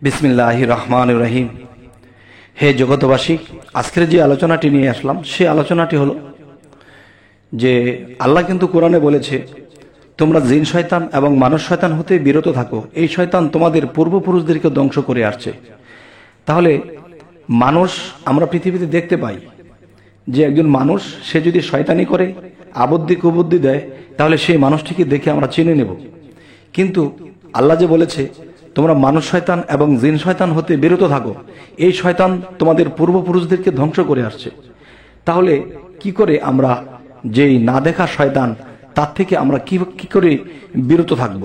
বিসমিল্লাহির রহমানির রহিম। হে জগতবাসী, আজকের যে আলোচনাটি নিয়ে আসলাম সেই আলোচনাটি হলো যে আল্লাহ কিন্তু কোরআনে বলেছে, তোমরা জিন শয়তান এবং মানুষ শয়তান হতে বিরত থাকো। এই শয়তান তোমাদের পূর্বপুরুষদেরকে ধ্বংস করে আসছে। তাহলে মানুষ আমরা পৃথিবীতে দেখতে পাই যে একজন মানুষ সে যদি শয়তানি করে, আবদ্ধি কুবুদ্ধি দেয়, তাহলে সেই মানুষটিকে দেখে আমরা চিনে নেব। কিন্তু আল্লাহ যে বলেছে তোমরা মানুষ শয়তান এবং জিন শয়তান হতে বিরত থাকো, এই শয়তান তোমাদের পূর্বপুরুষদেরকে ধ্বংস করে আসছে। তাহলে কি করে আমরা যেই না দেখা শয়তান তার থেকে আমরা কি করে বিরত থাকব?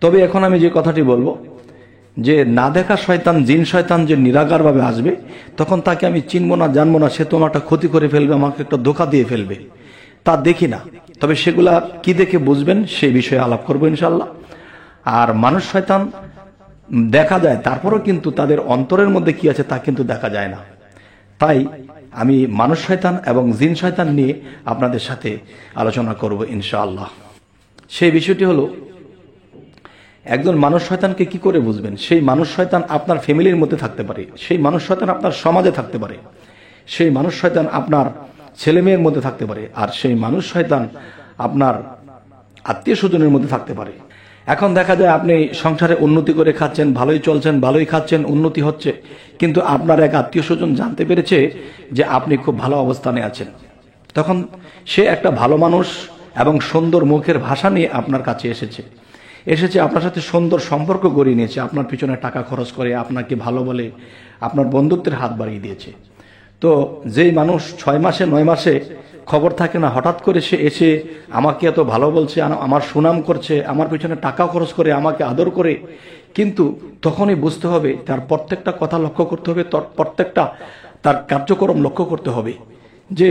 তবে এখন আমি যে কথাটি বলবো যে না দেখা শয়তান জিন শয়তান যে নিরাকারভাবে আসবে, তখন তাকে আমি চিনবো না জানবো না, সে তো আমার একটা ক্ষতি করে ফেলবে, আমাকে একটা ধোঁকা দিয়ে ফেলবে, তা দেখি না। তবে সেগুলা কি দেখে বুঝবেন সেই বিষয়ে আলাপ করবো ইনশাল্লাহ। আর মানুষ শয়তান দেখা যায়, তারপরেও কিন্তু তাদের অন্তরের মধ্যে কি আছে তা কিন্তু দেখা যায় না। তাই আমি মানুষ শয়তান এবং জিন শয়তান নিয়ে আপনাদের সাথে আলোচনা করব ইনশাআল্লাহ। সেই বিষয়টি হলো, একজন মানুষ শয়তানকে কি করে বুঝবেন? সেই মানুষ শয়তান আপনার ফ্যামিলির মধ্যে থাকতে পারে, সেই মানুষ শয়তান আপনার সমাজে থাকতে পারে, সেই মানুষ শয়তান আপনার ছেলে মেয়ের মধ্যে থাকতে পারে, আর সেই মানুষ শয়তান আপনার আত্মীয় স্বজনের মধ্যে থাকতে পারে। এখন দেখা যায় আপনি সংসারে উন্নতি করে খাচ্ছেন, ভালোই চলছেন, ভালোই খাচ্ছেন, উন্নতি হচ্ছে, কিন্তু আপনার এক আত্মীয় স্বজন জানতে পেরেছে যে আপনি খুব ভালো অবস্থানে আছেন। তখন সে একটা ভালো মানুষ এবং সুন্দর মুখের ভাষা নিয়ে আপনার কাছে এসেছে আপনার সাথে সুন্দর সম্পর্ক গড়িয়ে নিয়েছে, আপনার পিছনে টাকা খরচ করে, আপনাকে ভালো বলে, আপনার বন্ধুত্বের হাত বাড়িয়ে দিয়েছে। তো যেই মানুষ 6 মাসে 9 মাসে খবর থাকে না, হঠাৎ করে সে এসে আমাকে এত ভালো বলছে, আমার সুনাম করছে, আমার পিছনে টাকা খরচ করে, আমাকে আদর করে, কিন্তু তখনই বুঝতে হবে, তার প্রত্যেকটা কথা লক্ষ্য করতে হবে, প্রত্যেকটা তার কার্যক্রম লক্ষ্য করতে হবে। যে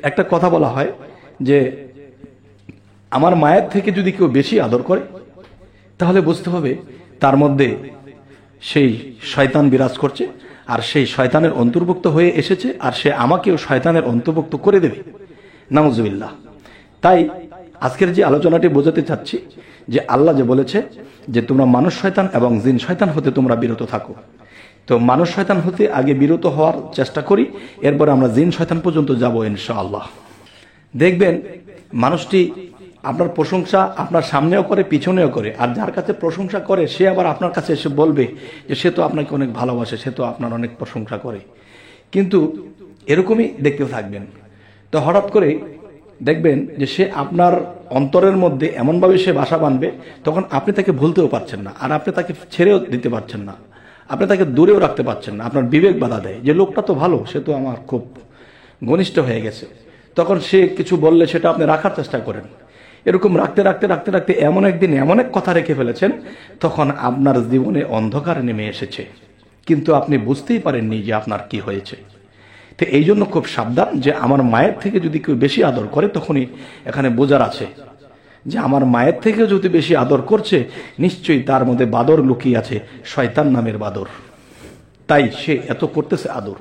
একটা কথা বলা হয় যে আমার মায়ের থেকে যদি কেউ বেশি আদর করে, তাহলে বুঝতে হবে তার মধ্যে সেই শয়তান বিরাজ করছে, আর সেই শয়তানের অন্তর্ভুক্ত হয়ে এসেছে, আর সে আমাকেও শয়তানের অন্তর্ভুক্ত করে দেবে। নাউজুবিল্লাহ। তাই আজকের যে আলোচনাটি বোঝাতে চাচ্ছি যে আল্লাহ যে বলেছে যে তোমরা মানুষ শয়তান এবং জিন শয়তান হতে তোমরা বিরত থাকো। তো মানুষ শয়তান হতে আগে বিরত হওয়ার চেষ্টা করি, এরপরে আমরা জিন শয়তান পর্যন্ত যাব ইনশাআল্লাহ। দেখবেন মানুষটি আপনার প্রশংসা আপনার সামনেও করে, পিছনেও করে, আর যার কাছে প্রশংসা করে সে আবার আপনার কাছে এসে বলবে যে সে তো আপনাকে অনেক ভালোবাসে, সে তো আপনার অনেক প্রশংসা করে। কিন্তু এরকমই দেখতে থাকবেন, তো হঠাৎ করে দেখবেন যে সে আপনার অন্তরের মধ্যে এমনভাবে সে বাসা বাঁধবে, তখন আপনি তাকে ভুলতেও পারছেন না, আর আপনি তাকে ছেড়েও দিতে পারছেন না, আপনি তাকে দূরেও রাখতে পারছেন না। আপনার বিবেক বাধা দেয় যে লোকটা তো ভালো, সে তো আমার খুব ঘনিষ্ঠ হয়ে গেছে। তখন সে কিছু বললে সেটা আপনি রাখার চেষ্টা করেন। এরকম রাখতে রাখতে রাখতে রাখতে এমন একদিন এমন এক কথা রেখে ফেলেছেন, তখন আপনার জীবনে অন্ধকার নেমে এসেছে, কিন্তু আপনি বুঝতেই পারেননি যে আপনার কি হয়েছে। তো এই জন্য খুব সাবধান যে আমার মায়ের থেকে যদি কেউ বেশি আদর করে, তখনই এখানে বোঝার আছে যে আমার মায়ের থেকেও যদি বেশি আদর করছে, নিশ্চয়ই তার মধ্যে বাদর লুকিয়ে আছে, শয়তান নামের বাদর, তাই সে এত করতেছে আদর।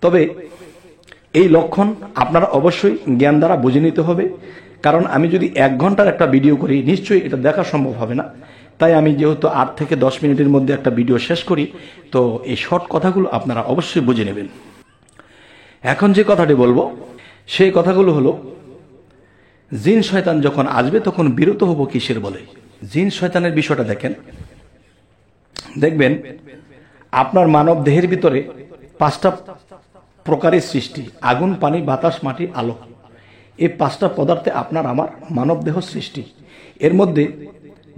তবে এই লক্ষণ আপনারা অবশ্যই জ্ঞান দ্বারা বুঝে নিতে হবে, কারণ আমি যদি 1 ঘন্টার একটা ভিডিও করি, নিশ্চয়ই এটা দেখা সম্ভব হবে না। তাই আমি যেহেতু 8 থেকে 10 মিনিটের মধ্যে একটা ভিডিও শেষ করি, তো এই শর্ট কথাগুলো আপনারা অবশ্যই বুঝে নেবেন। এখন যে কথাটি বলবো সেই কথাগুলো হলো, জিন শয়তান যখন আসবে তখন বিরত হব কিসের বলে? জিন শয়তানের বিষয়টা দেখবেন আপনার মানব দেহের ভিতরে 5টা প্রকারের সৃষ্টি: আগুন, পানি, বাতাস, মাটি, আলো। এই 5টা পদার্থে আপনার আমার মানব দেহ সৃষ্টি। এর মধ্যে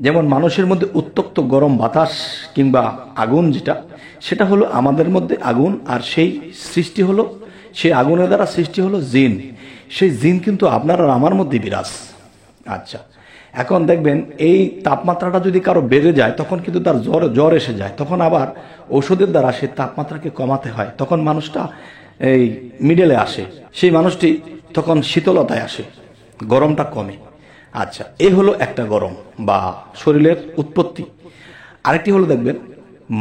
যেমন মানুষের মধ্যে উত্তপ্ত গরম বাতাস কিংবা আগুন যেটা, সেটা হলো আমাদের মধ্যে আগুন, আর সেই সৃষ্টি হলো, সেই আগুনের দ্বারা সৃষ্টি হলো জিন। সেই জিন কিন্তু আপনার আর আমার মধ্যে বিরাজ। আচ্ছা, এখন দেখবেন এই তাপমাত্রাটা যদি কারো বেড়ে যায়, তখন কিন্তু তার জ্বর এসে যায়, তখন আবার ঔষধের দ্বারা সেই তাপমাত্রাকে কমাতে হয়, তখন মানুষটা এই মিডলে আসে, সেই মানুষটি তখন শীতলতায় আসে, গরমটা কমে। আচ্ছা, এই হলো একটা গরম বা শরীরের উৎপত্তি। আরেকটি হলো দেখবেন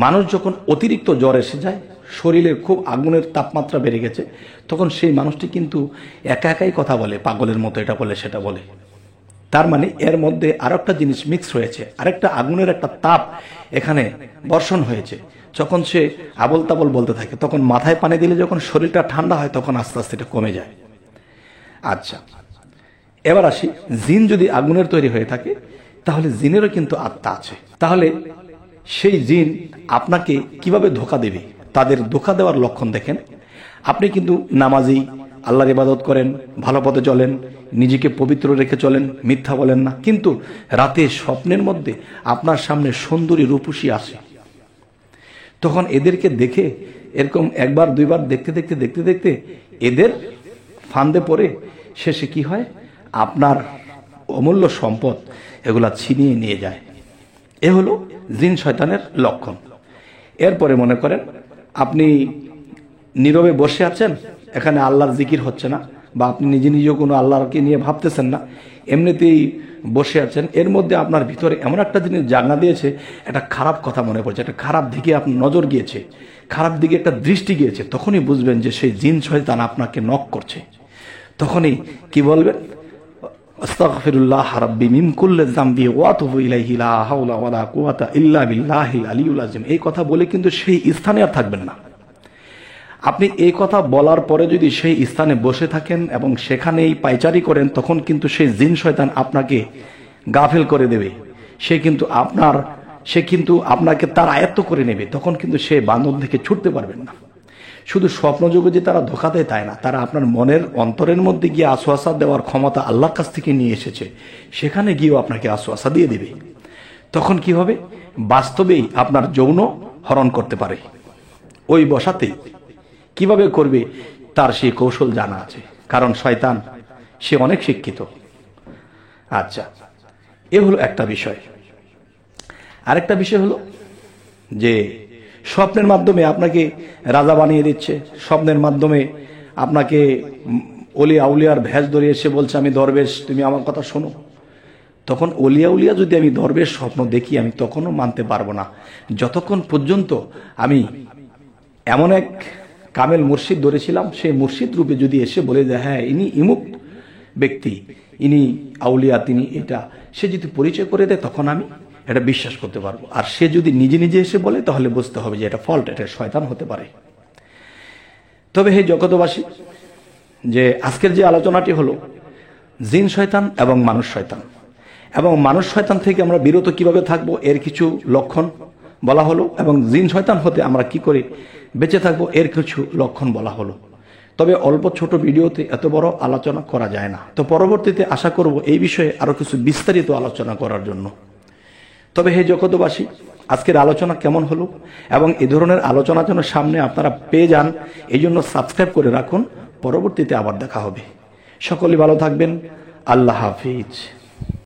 মানুষ যখন অতিরিক্ত জ্বর এসে যায়, শরীরের খুব আগুনের তাপমাত্রা বেড়ে গেছে, তখন সেই মানুষটি কিন্তু একা একাই কথা বলে, পাগলের মতো, এটা বলে সেটা বলে। তার মানে এর মধ্যে আরেকটা জিনিস মিক্স হয়েছে, আরেকটা আগুনের একটা তাপ এখানে বর্ষণ হয়েছে। যখন সে আবল তাবল বলতে থাকে, তখন মাথায় পানি দিলে যখন শরীরটা ঠান্ডা হয়, তখন আস্তে আস্তে এটা কমে যায়। আচ্ছা, এবার আসি, জিন যদি আগুনের তৈরি হয়ে থাকে, তাহলে জিনেরও কিন্তু আত্মা আছে। তাহলে সেই জিন আপনাকে কিভাবে ধোঁকা দেবে? তাদের ধোঁকা দেওয়ার লক্ষণ দেখেন। আপনি কিন্তু নামাজি, আল্লাহর ইবাদত করেন, ভালো পথে চলেন, নিজেকে পবিত্র রেখে চলেন, মিথ্যা বলেন না, কিন্তু রাতে স্বপ্নের মধ্যে আপনার সামনে সুন্দরী রূপসী আসে। তখন এদেরকে দেখে এরকম একবার দুইবার দেখতে দেখতে দেখতে দেখতে এদের ফান্দে পড়ে শেষে কি হয়, আপনার অমূল্য সম্পদ এগুলা ছিনিয়ে নিয়ে যায়। এ হলো জিন শয়তানের লক্ষণ। এরপরে মনে করেন আপনি নীরবে বসে আছেন, এখানে আল্লাহর জিকির হচ্ছে না, বা আপনি নিজে নিজেও কোনো আল্লাহকে নিয়ে ভাবতেছেন না, এমনিতেই বসে আছেন, এর মধ্যে আপনার ভিতরে এমন একটা জিনিস জাগনা দিয়েছে, একটা খারাপ কথা মনে পড়ছে, একটা খারাপ দিকে আপনার নজর গিয়েছে, খারাপ দিকে একটা দৃষ্টি গিয়েছে, তখনই বুঝবেন যে সেই জিন শয়তান আপনাকে নক করছে। তখনই কি বলবেন? আস্তাগফিরুল্লাহ রাব্বি মিন কুল্লি যামবি ওয়া আতুবু ইলাইহি লা হাওলা ওয়ালা কুওয়াতা ইল্লা বিল্লাহিল আলিয়্যুল আযীম। এই কথা বলে কিন্তু সেই স্থানে আর থাকবেন না। আপনি এই কথা বলার পরে যদি সেই স্থানে বসে থাকেন এবং সেখানেই পায়চারি করেন, তখন কিন্তু সেই জিন শয়তান আপনাকে গাফেল করে দেবে। সে কিন্তু আপনাকে তার আয়ত্ত করে নেবে। তখন কিন্তু সে বান্ধন থেকে ছুটতে পারবেন না। শুধু স্বপ্নযোগে যে তারা ধোঁকা দেয় তাই না, তারা আপনার মনের অন্তরের মধ্যে গিয়ে আশ্বাস দেওয়ার ক্ষমতা আল্লাহর কাছ থেকে নিয়ে এসেছে, সেখানে গিয়েও আপনাকে আশ্বাস দিয়ে দেবে। তখন কি হবে? বাস্তবেই আপনার যৌন হরণ করতে পারে। ওই বসাতেই কিভাবে করবে তার সেই কৌশল জানা আছে, কারণ শয়তান সে অনেক শিক্ষিত। আচ্ছা, এ হলো একটা বিষয়। আরেকটা বিষয় হলো যে স্বপ্নের মাধ্যমে আপনাকে রাজা বানিয়ে দিচ্ছে, স্বপ্নের মাধ্যমে আপনাকে অলি আউলিয়ার ভেষ ধরে এসে বলছে আমি দরবেশ, তুমি আমার কথা শোনো। তখন অলিয়া উলিয়া যদি আমি দরবেশ স্বপ্ন দেখি, আমি তখনও মানতে পারবো না, যতক্ষণ পর্যন্ত আমি এমন এক কামেল মুর্শিদ ধরেছিলাম, সেই মুর্শিদ রূপে যদি এসে বলে দেয় হ্যাঁ ইনি ইমুক ব্যক্তি, ইনি আউলিয়া, তিনি এটা, সে যদি পরিচয় করে দেয়, তখন আমি এটা বিশ্বাস করতে পারবো। আর সে যদি নিজে নিজে এসে বলে, তাহলে বুঝতে হবে যে এটা ফল্ট, এটা শয়তান হতে পারে। তবে হে জগতবাসী, যে আজকের যে আলোচনাটি হলো জিন শয়তান এবং মানুষ শয়তান, এবং মানুষ শয়তান থেকে আমরা বিরত কিভাবে থাকবো এর কিছু লক্ষণ বলা হলো, এবং জিন শয়তান হতে আমরা কি করে বেঁচে থাকবো এর কিছু লক্ষণ বলা হলো। তবে অল্প ছোট ভিডিওতে এত বড় আলোচনা করা যায় না, তো পরবর্তীতে আশা করব এই বিষয়ে আরো কিছু বিস্তারিত আলোচনা করার জন্য। তবে হে জগতবাসী, আজকের আলোচনা কেমন হলো, এবং এই ধরনের আলোচনা যেন সামনে আপনারা পেয়ে যান, এই জন্য সাবস্ক্রাইব করে রাখুন। পরবর্তীতে আবার দেখা হবে। সকলে ভালো থাকবেন। আল্লাহ হাফিজ।